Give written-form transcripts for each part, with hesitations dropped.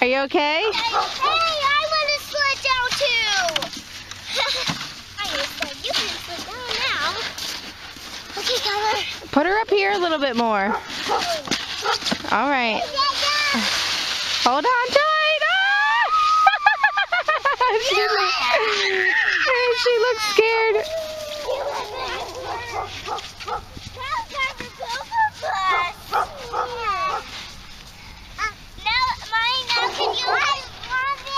Are you okay? Hey, I want to sled down too. I said you can sled down now. Okay, Tyler. Put her up here a little bit more. All right. Hold on tight. Ah! She looks scared.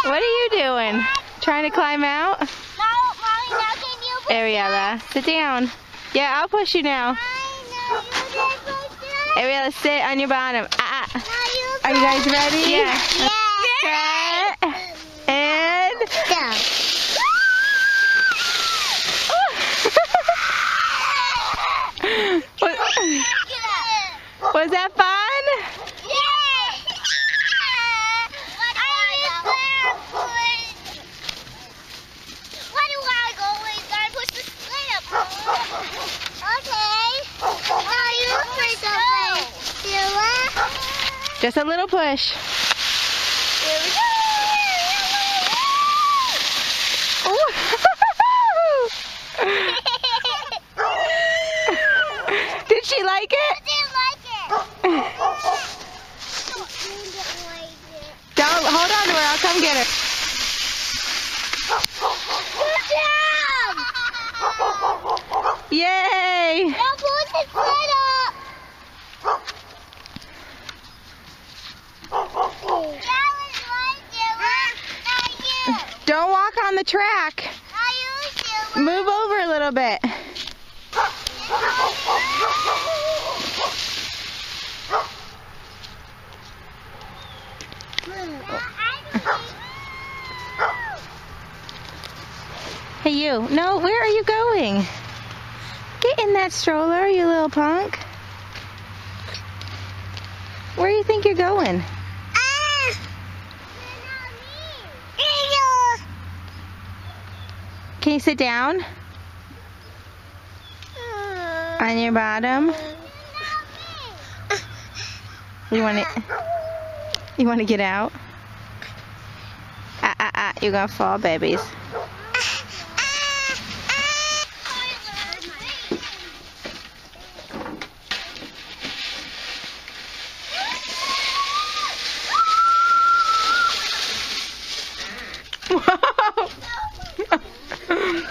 What are you doing? Trying to climb out? No, Molly, now can you push Ariella, sit down. Yeah, I'll push you now. Ariella, sit on your bottom. Are you guys ready? Yeah. Set. And Go. Was that fun? Just a little push. Did she like it? I didn't like it. Don't hold on to her. I'll come get her. Good job. Yay! Now push it straight up. Don't walk on the track. Move over a little bit. Hey you. No, where are you going? Get in that stroller, you little punk. Where do you think you're going? Can you sit down? On your bottom? You want to get out? You're gonna fall, babies.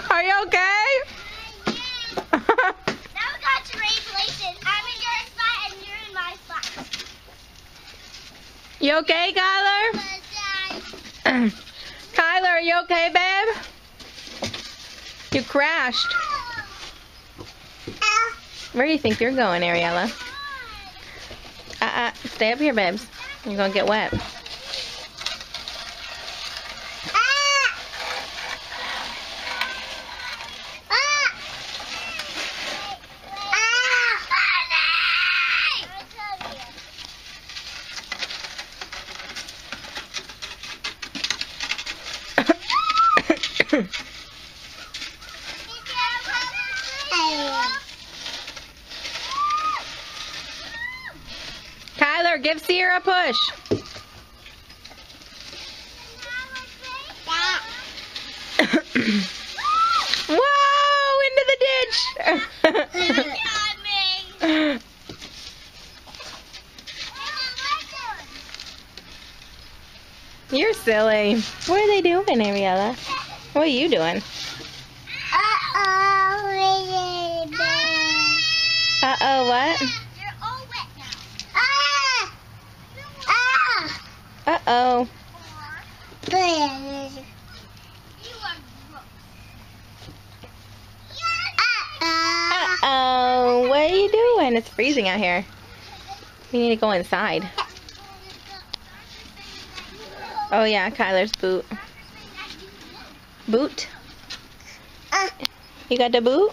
Are you okay? Now we got to trade places. I'm in your spot and you're in my spot. You okay, Kyler? Kyler, are you okay, babe? You crashed. Where do you think you're going, Ariella? Stay up here, babes. You're gonna get wet. Kyler, give Sierra a push. Whoa, into the ditch. You're silly. What are they doing, Ariella? What are you doing? Uh-oh, what? You're all wet now. Uh-oh. Uh-oh. What are you doing? It's freezing out here. We need to go inside. Oh, yeah, Kyler's boot. Boot? You got the boot?